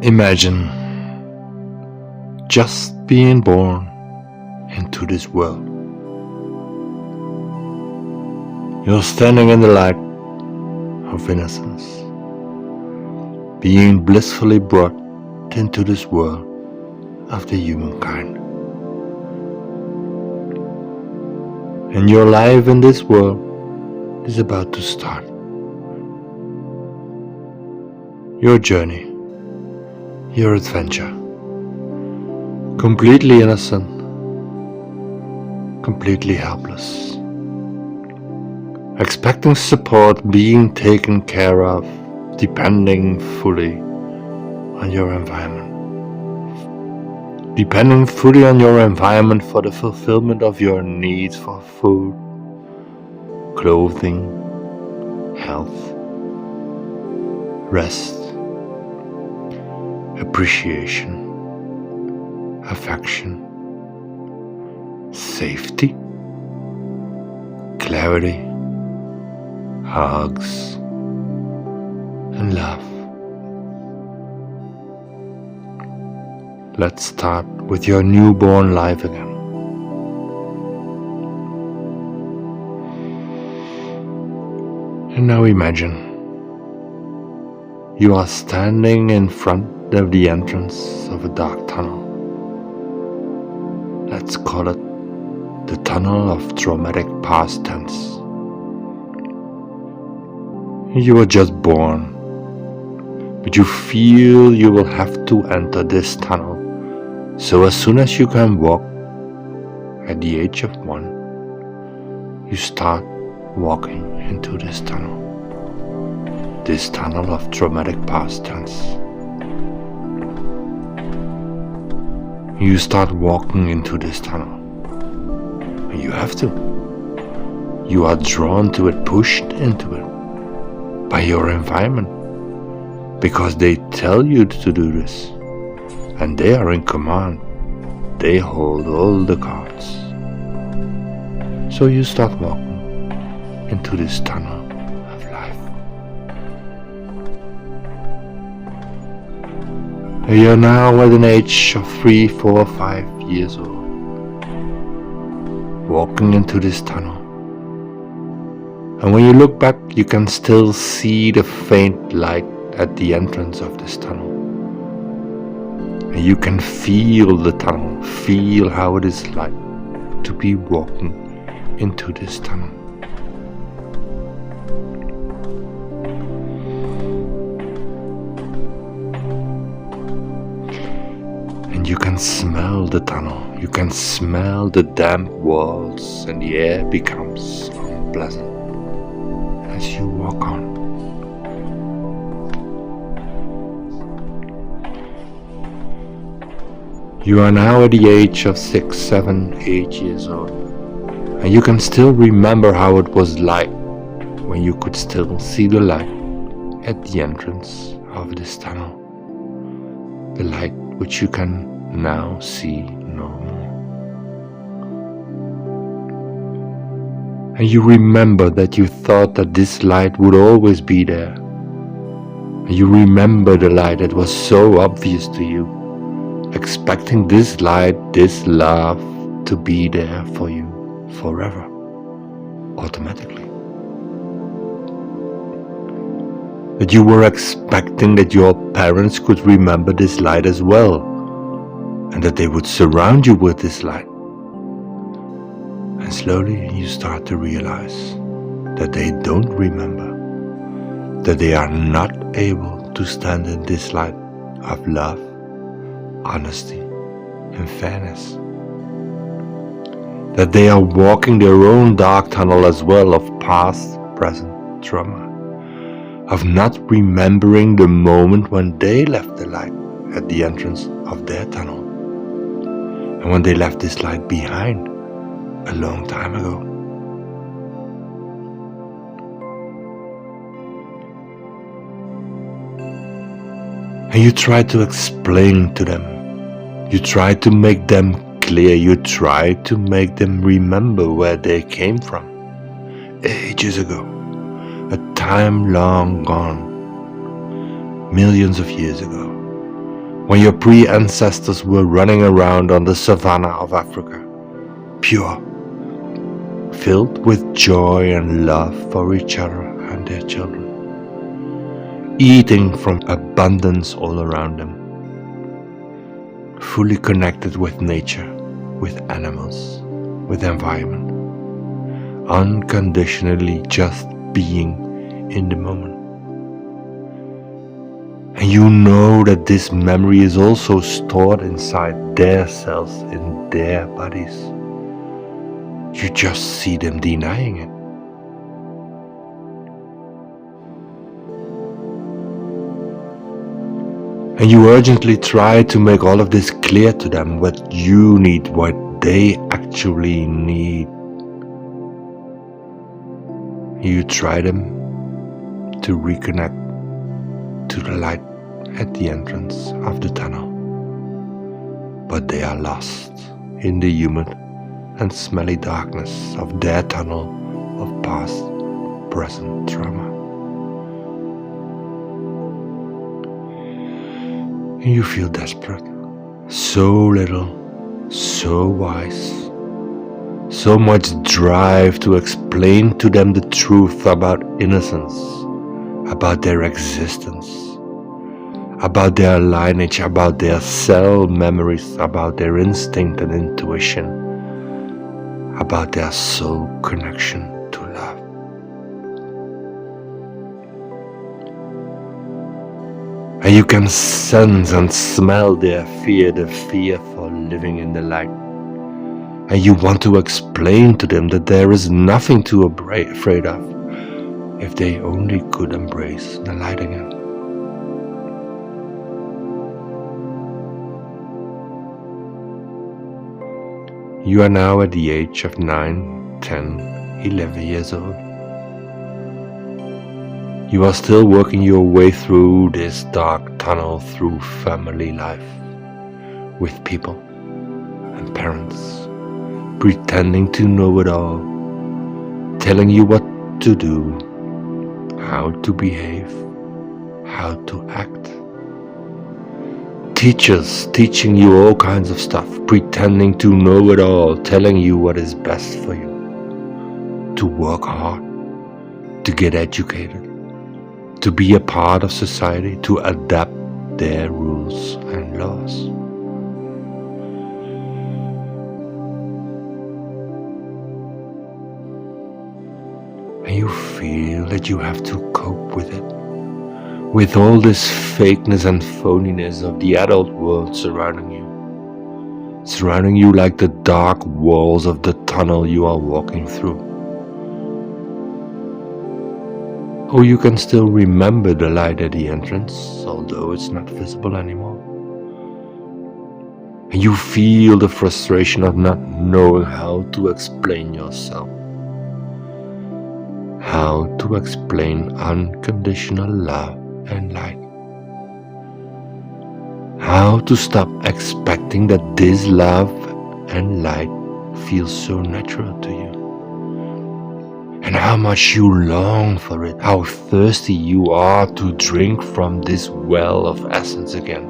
Imagine just being born into this world. You're standing in the light of innocence, being blissfully brought into this world of the humankind. And your life in this world is about to start. Your journey, your adventure, completely innocent, completely helpless, expecting support, being taken care of, depending fully on your environment. Depending fully on your environment for the fulfillment of your needs for food, clothing, health, rest, appreciation, affection, safety, clarity, hugs, and love. Let's start with your newborn life again. And now imagine you are standing in front of the entrance of a dark tunnel. Let's call it the tunnel of traumatic past tense. You were just born, but you feel you will have to enter this tunnel. So as soon as you can walk, at the age of 1, you start walking into this tunnel of traumatic past tense. You start walking into this tunnel. And you have to. You are drawn to it, pushed into it by your environment, because they tell you to do this, and they are in command. They hold all the cards. So you start walking into this tunnel of life. You're now at an age of 3, 4, 5 years old, walking into this tunnel. And when you look back, you can still see the faint light at the entrance of this tunnel. And you can feel the tunnel, feel how it is like to be walking into this tunnel. And you can smell the tunnel, you can smell the damp walls, and the air becomes unpleasant as you walk on. You are now at the age of 6, 7, 8 years old, and you can still remember how it was like when you could still see the light at the entrance of this tunnel. The light which you can now see no more. And you remember that you thought that this light would always be there. And you remember the light that was so obvious to you, expecting this light, this love to be there for you forever, automatically. That you were expecting that your parents could remember this light as well, and that they would surround you with this light. And slowly you start to realize that they don't remember, that they are not able to stand in this light of love, honesty, and fairness. That they are walking their own dark tunnel as well of past, present trauma, of not remembering the moment when they left the light at the entrance of their tunnel, and when they left this light behind a long time ago. And you try to explain to them, you try to make them clear, you try to make them remember where they came from ages ago, a time long gone, millions of years ago. when your pre-ancestors were running around on the savanna of Africa, pure, filled with joy and love for each other and their children, eating from abundance all around them, fully connected with nature, with animals, with environment, unconditionally just being in the moment. And you know that this memory is also stored inside their cells in their bodies. You just see them denying it. And you urgently try to make all of this clear to them, what you need, what they actually need. You try them to reconnect to the light at the entrance of the tunnel, but they are lost in the humid and smelly darkness of their tunnel of past, present trauma. And you feel desperate, so little, so wise, so much drive to explain to them the truth about innocence, about their existence, about their lineage, about their cell memories, about their instinct and intuition, about their soul connection to love. And you can sense and smell their fear, the fear for living in the light. And you want to explain to them that there is nothing to be afraid of if they only could embrace the light again. You are now at the age of 9, 10, 11 years old. You are still working your way through this dark tunnel through family life, with people and parents, pretending to know it all, telling you what to do, how to behave, how to act. Teachers teaching you all kinds of stuff, pretending to know it all, telling you what is best for you, to work hard, to get educated, to be a part of society, to adapt their rules and laws. And you feel that you have to cope with it, with all this fakeness and phoniness of the adult world surrounding you like the dark walls of the tunnel you are walking through. Or you can still remember the light at the entrance, although it's not visible anymore. And you feel the frustration of not knowing how to explain yourself, how to explain unconditional love and light. How to stop expecting that this love and light feels so natural to you. And how much you long for it, how thirsty you are to drink from this well of essence again.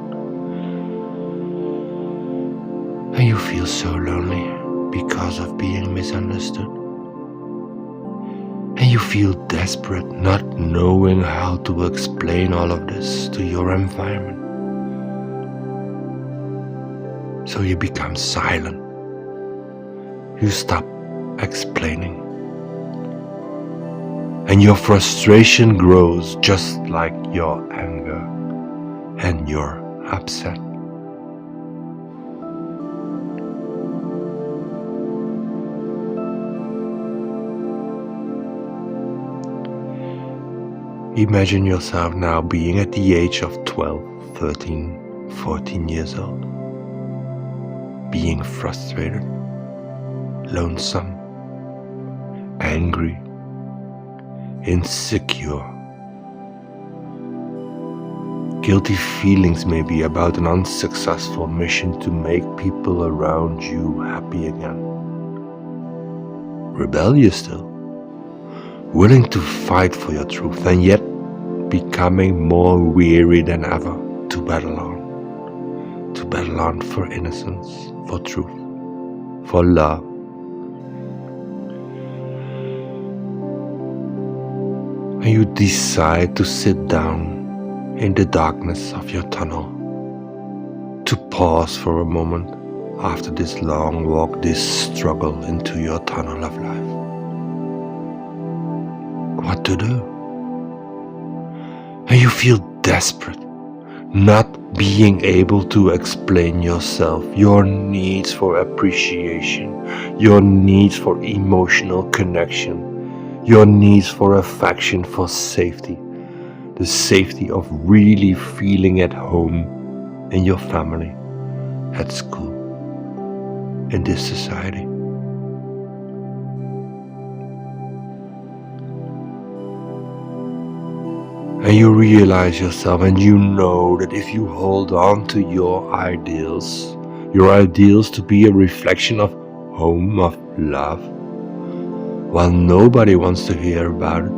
And you feel so lonely because of being misunderstood. And you feel desperate, not knowing how to explain all of this to your environment. So you become silent. You stop explaining. And your frustration grows just like your anger and your upset. Imagine yourself now being at the age of 12, 13, 14 years old. Being frustrated, lonesome, angry, insecure. Guilty feelings maybe about an unsuccessful mission to make people around you happy again. Rebellious still, willing to fight for your truth and yet becoming more weary than ever to battle on. battle on for innocence, for truth, for love. And you decide to sit down in the darkness of your tunnel, to pause for a moment after this long walk, this struggle into your tunnel of life. What to do? And you feel desperate, not being able to explain yourself, your needs for appreciation, your needs for emotional connection, your needs for affection, for safety, the safety of really feeling at home in your family, at school, in this society. And you realize yourself, and you know that if you hold on to your ideals to be a reflection of home, of love, well, nobody wants to hear about it.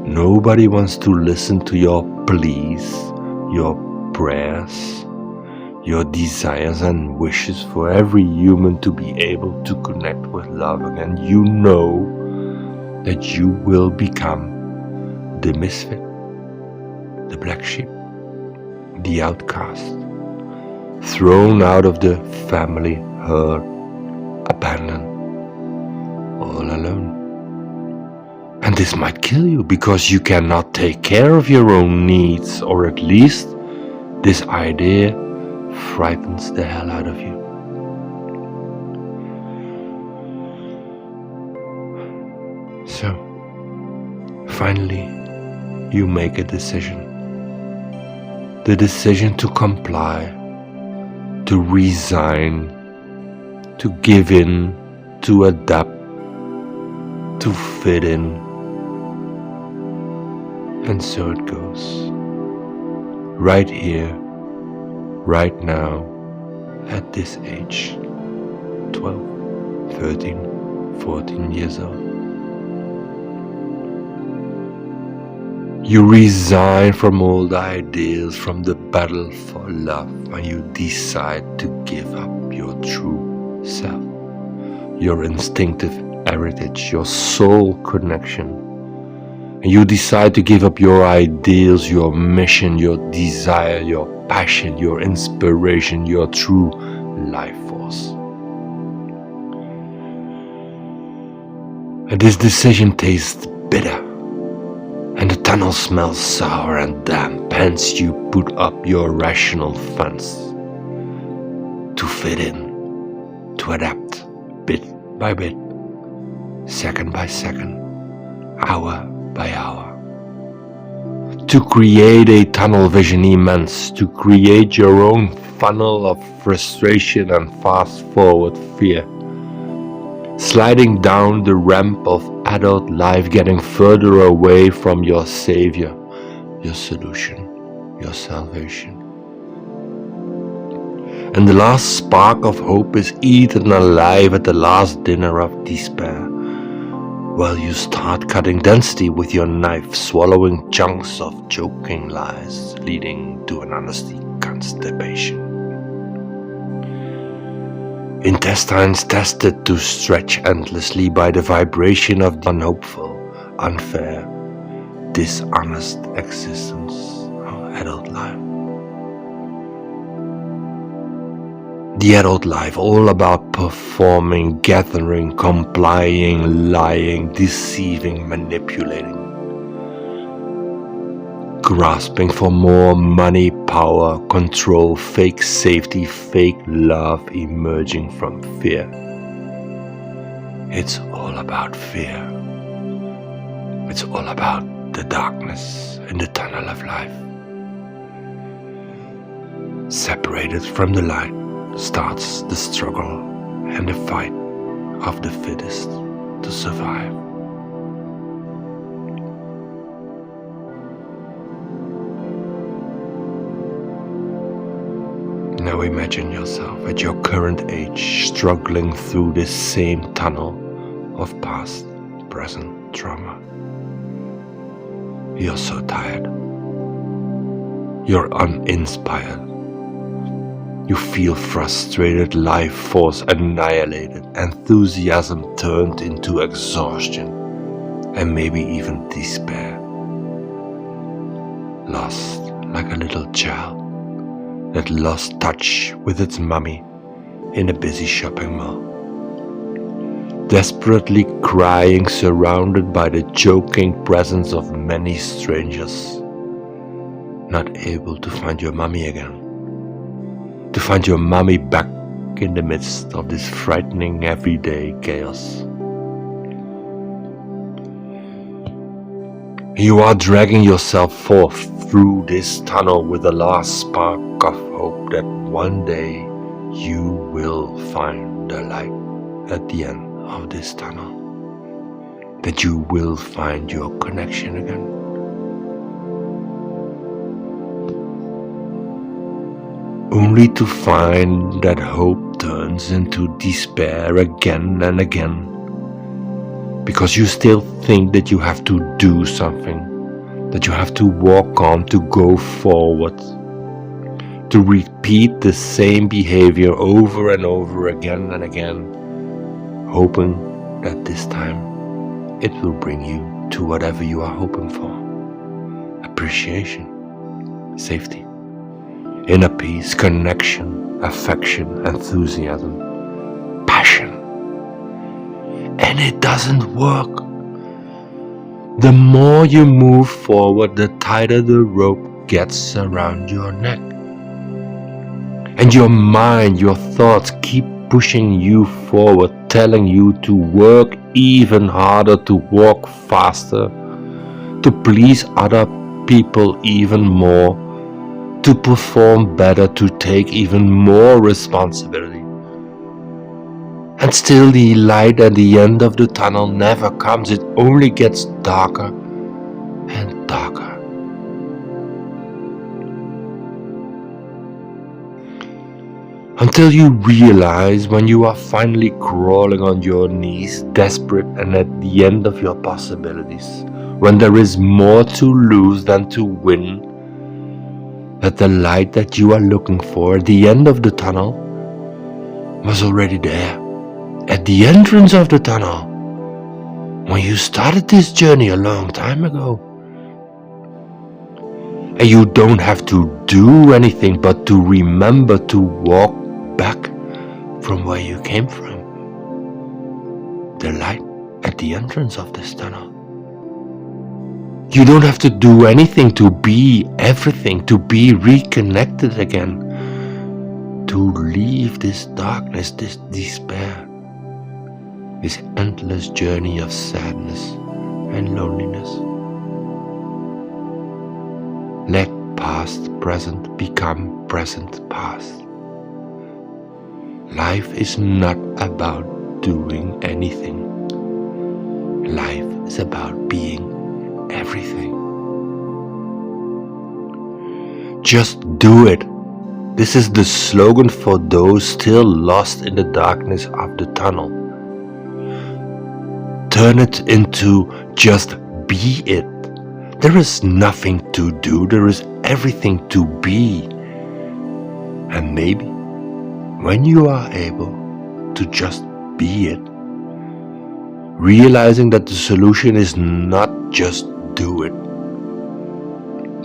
Nobody wants to listen to your pleas, your prayers, your desires and wishes for every human to be able to connect with love again. You know that you will become the misfit, the black sheep, the outcast, thrown out of the family, hurt, abandoned, all alone. And this might kill you because you cannot take care of your own needs, or at least this idea frightens the hell out of you. So, finally, you make a decision. The decision to comply, to resign, to give in, to adapt, to fit in. And so it goes. Right here, right now, at this age, 12, 13, 14 years old. You resign from old ideals, from the battle for love, and you decide to give up your true self, your instinctive heritage, your soul connection. And you decide to give up your ideals, your mission, your desire, your passion, your inspiration, your true life force. And this decision tastes bitter, and the tunnel smells sour and damp. Hence you put up your rational fence to fit in, to adapt bit by bit, second by second, hour by hour, to create a tunnel vision immense, to create your own funnel of frustration and fast forward fear, sliding down the ramp of adult life, getting further away from your savior, your solution, your salvation. And the last spark of hope is eaten alive at the last dinner of despair. Well, you start cutting density with your knife, swallowing chunks of choking lies, leading to an honesty constipation. Intestines tested to stretch endlessly by the vibration of the unhopeful, unfair, dishonest existence of adult life. The adult life, all about performing, gathering, complying, lying, deceiving, manipulating, grasping for more money, power, control, fake safety, fake love emerging from fear. It's all about fear. It's all about the darkness in the tunnel of life. Separated from the light starts the struggle and the fight of the fittest to survive. Now imagine yourself at your current age struggling through this same tunnel of past, present trauma. You're so tired. You're uninspired. You feel frustrated, life force annihilated, enthusiasm turned into exhaustion, and maybe even despair. Lost like a little child that lost touch with its mummy in a busy shopping mall. Desperately crying, surrounded by the choking presence of many strangers. Not able to find your mummy again. To find your mummy back in the midst of this frightening everyday chaos. You are dragging yourself forth through this tunnel with the last spark of hope that one day you will find the light at the end of this tunnel. That you will find your connection again. Only to find that hope turns into despair again and again. Because you still think that you have to do something, that you have to walk on, to go forward, to repeat the same behavior over and over again and again, hoping that this time it will bring you to whatever you are hoping for. Appreciation, safety, inner peace, connection, affection, enthusiasm, passion. And it doesn't work. The more you move forward, the tighter the rope gets around your neck. And your mind, your thoughts keep pushing you forward, telling you to work even harder, to walk faster, to please other people even more, to perform better, to take even more responsibility. And still the light at the end of the tunnel never comes. It only gets darker and darker. Until you realize, when you are finally crawling on your knees, desperate and at the end of your possibilities, when there is more to lose than to win, that the light that you are looking for at the end of the tunnel was already there. At the entrance of the tunnel, when you started this journey a long time ago. And you don't have to do anything but to remember to walk back from where you came from. The light at the entrance of this tunnel. You don't have to do anything to be everything, to be reconnected again, to leave this darkness, this despair, this endless journey of sadness and loneliness. Let past present become present past. Life is not about doing anything. Life is about being everything. Just do it. This is the slogan for those still lost in the darkness of the tunnel. Turn it into just be it. There is nothing to do, there is everything to be. And maybe when you are able to just be it, realizing that the solution is not just do it,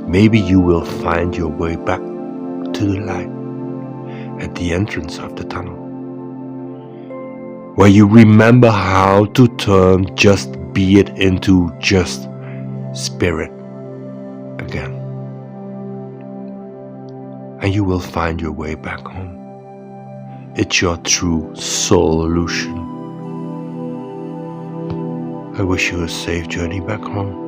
maybe you will find your way back to the light at the entrance of the tunnel, where you remember how to turn just be it into just spirit again. And you will find your way back home. It's your true solution. I wish you a safe journey back home.